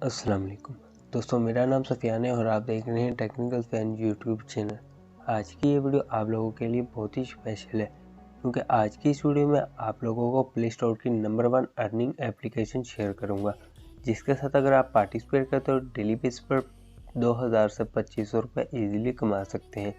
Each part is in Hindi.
अस्सलाम वालेकुम दोस्तों, मेरा नाम सफियान है और आप देख रहे हैं टेक्निकल फैन यूट्यूब चैनल। आज की ये वीडियो आप लोगों के लिए बहुत ही स्पेशल है क्योंकि आज की इस वीडियो में आप लोगों को प्ले स्टोर की नंबर 1 अर्निंग एप्लीकेशन शेयर करूंगा, जिसके साथ अगर आप पार्टिसिपेट करते हो डेली बेस पर 2000 से 2500 रुपये ईजिली कमा सकते हैं।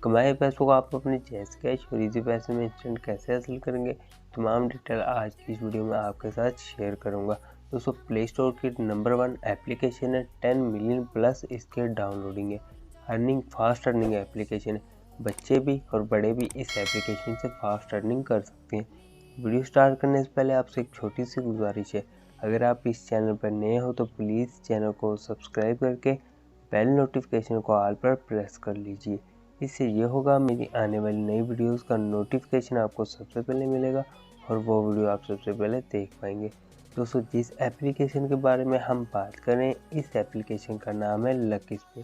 कमाए पैसों को आप अपने जैज कैश और इजी पैसे में इंस्टेंट कैसे हासिल करेंगे, तमाम डिटेल आज की इस वीडियो में आपके साथ शेयर करूंगा। दोस्तों, प्ले स्टोर की नंबर 1 एप्लीकेशन है, 10 मिलियन प्लस इसके डाउनलोडिंग है, फास्ट अर्निंग एप्लीकेशन है। बच्चे भी और बड़े भी इस एप्लीकेशन से फास्ट अर्निंग कर सकते हैं। वीडियो स्टार्ट करने से पहले आपसे एक छोटी सी गुजारिश है, अगर आप इस चैनल पर नए हो तो प्लीज़ चैनल को सब्सक्राइब करके बेल नोटिफिकेशन को ऑल पर प्रेस कर लीजिए। इससे ये होगा मेरी आने वाली नई वीडियोस का नोटिफिकेशन आपको सबसे पहले मिलेगा और वो वीडियो आप सबसे पहले देख पाएंगे। दोस्तों, जिस एप्लीकेशन के बारे में हम बात करें, इस एप्लीकेशन का नाम है lucky spin.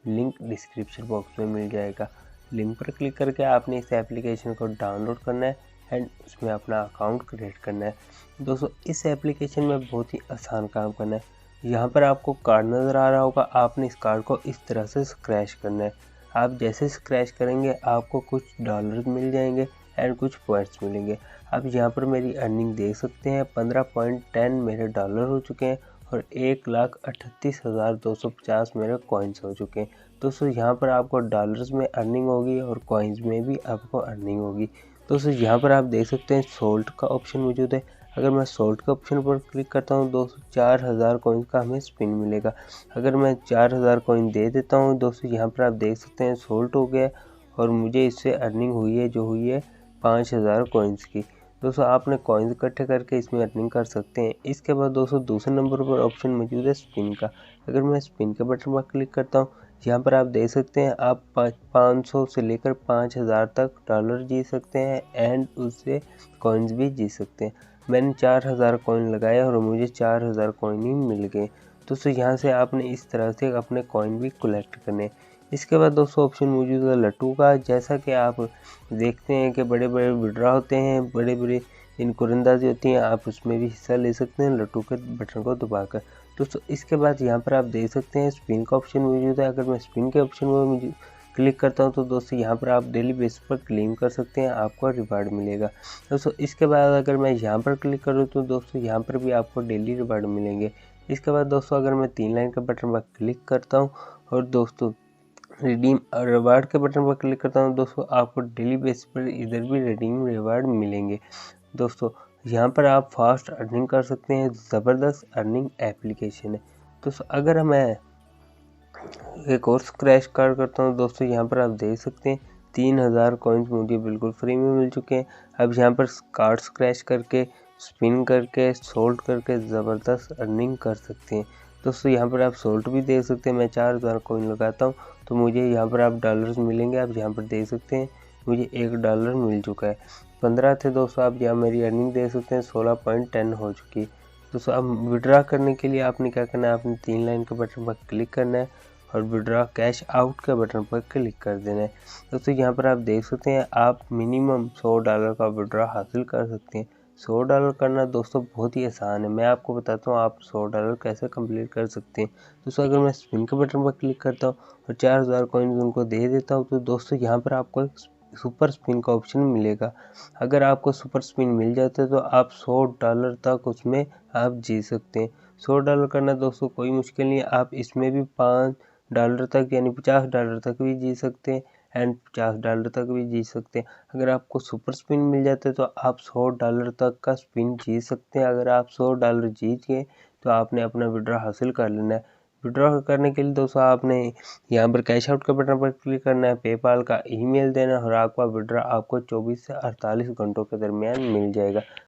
Link description box में मिल जाएगा। लिंक पर क्लिक करके आपने इस एप्लीकेशन को डाउनलोड करना है एंड उसमें अपना अकाउंट क्रिएट करना है। दोस्तों, इस एप्लीकेशन में बहुत ही आसान काम करना है। यहाँ पर आपको कार्ड नज़र आ रहा होगा, आपने इस कार्ड को इस तरह से स्क्रैच करना है। आप जैसे स्क्रैच करेंगे आपको कुछ डॉलर मिल जाएंगे एंड कुछ पॉइंट्स मिलेंगे। आप यहाँ पर मेरी अर्निंग देख सकते हैं, 15.10 मेरे डॉलर हो चुके हैं और 1,38,250 मेरे कॉइन्स हो चुके हैं। दोस्तों, यहाँ पर आपको डॉलर्स में अर्निंग होगी और कॉइन्स में भी आपको अर्निंग होगी। दोस्तों, यहाँ पर आप देख सकते हैं सोल्ट का ऑप्शन मौजूद है। अगर मैं सोल्ट के ऑप्शन पर क्लिक करता हूँ दोस्तों, 4000 कॉइन्स का हमें स्पिन मिलेगा। अगर मैं 4000 कॉइन दे देता हूँ दोस्तों, यहाँ पर आप देख सकते हैं सोल्ट हो गया और मुझे इससे अर्निंग हुई है जो हुई है 5000 कॉइन्स की। दोस्तों, आपने कॉइन्स इकट्ठे करके इसमें अर्निंग कर सकते हैं। इसके बाद दोस्तों दूसरे नंबर पर ऑप्शन मौजूद है स्पिन का। अगर मैं स्पिन के बटन पर क्लिक करता हूँ, यहाँ पर आप देख सकते हैं आप 500 से लेकर 5000 तक डॉलर जीत सकते हैं एंड उससे कॉइन्स भी जीत सकते हैं। मैंने 4000 कॉइन लगाया और मुझे 4000 कॉइन ही मिल गए। दोस्तों, यहाँ से आपने इस तरह से अपने कॉइन भी कलेक्ट करने। इसके बाद दोस्तों ऑप्शन मौजूद है लट्टू का। जैसा कि आप देखते हैं कि बड़े बड़े विड्रा होते हैं, बड़े बड़े इनको अंदाजी होती हैं, आप उसमें भी हिस्सा ले सकते हैं लट्टू के बटन को दबाकर। दोस्तों, इसके बाद यहाँ पर आप देख सकते हैं स्पिन का ऑप्शन मौजूद है। अगर मैं स्पिन के ऑप्शन में मुझे क्लिक करता हूँ तो दोस्तों यहाँ पर आप डेली बेसिस पर क्लेम कर सकते हैं, आपको रिवार्ड मिलेगा। दोस्तों, इसके बाद अगर मैं यहाँ पर क्लिक करूँ तो दोस्तों यहाँ पर भी आपको डेली रिवार्ड मिलेंगे। इसके बाद दोस्तों अगर मैं 3 लाइन के बटन पर क्लिक करता हूँ और दोस्तों रिडीम रिवार्ड के बटन पर क्लिक करता हूँ दोस्तों, आपको डेली बेसिस पर इधर भी रिडीम रिवार्ड मिलेंगे। दोस्तों, यहाँ पर आप फास्ट अर्निंग कर सकते हैं, ज़बरदस्त अर्निंग एप्लीकेशन है। दोस्तों, अगर मैं एक और स्क्रैच कार्ड करता हूँ दोस्तों, यहाँ पर आप देख सकते हैं 3000 कॉइन्स मुझे बिल्कुल फ्री में मिल चुके हैं। अब यहाँ पर कार्ड स्क्रैच करके, स्पिन करके, सोल्ट करके ज़बरदस्त अर्निंग कर सकते हैं। दोस्तों, यहाँ पर आप सोल्ट भी देख सकते हैं। मैं 4000 कॉइन लगाता हूँ तो मुझे यहाँ पर आप डॉलर्स मिलेंगे। आप यहाँ पर देख सकते हैं मुझे $1 मिल चुका है। 15 थे दोस्तों, आप यहाँ मेरी अर्निंग देख सकते हैं 16.10 हो चुकी है। दोस्तों, अब विड्रा करने के लिए आपने क्या करना है, आपने 3 लाइन के बटन पर क्लिक करना है और विड्रा कैश आउट के बटन पर क्लिक कर देना है। दोस्तों, यहाँ पर आप देख सकते हैं आप मिनिमम $100 का विड्रा हासिल कर सकते हैं। $100 करना दोस्तों बहुत ही आसान है। मैं आपको बताता हूँ आप $100 कैसे कंप्लीट कर सकते हैं। दोस्तों, अगर मैं स्पिन के बटन पर क्लिक करता हूँ और 4000 कॉइन उनको दे देता हूँ तो दोस्तों यहाँ पर आपको एक सुपर स्पिन का ऑप्शन मिलेगा। अगर आपको सुपर स्पिन मिल जाता है तो आप $100 तक उसमें आप जीत सकते हैं। $100 करना दोस्तों कोई मुश्किल नहीं है। आप इसमें भी $5 तक यानी $50 तक भी जीत सकते हैं एंड $50 तक भी जीत सकते हैं। अगर आपको सुपर स्पिन मिल जाता है तो आप $100 तक का स्पिन जीत सकते हैं। अगर आप $100 जीत गए तो आपने अपना विड्रॉ हासिल कर लेना है। विड्रॉ करने के लिए दोस्तों आपने यहाँ पर कैश आउट के बटन पर क्लिक करना है, पेपाल का ईमेल देना और आपका विड्रॉ आपको 24 से 48 घंटों के दरमियान मिल जाएगा।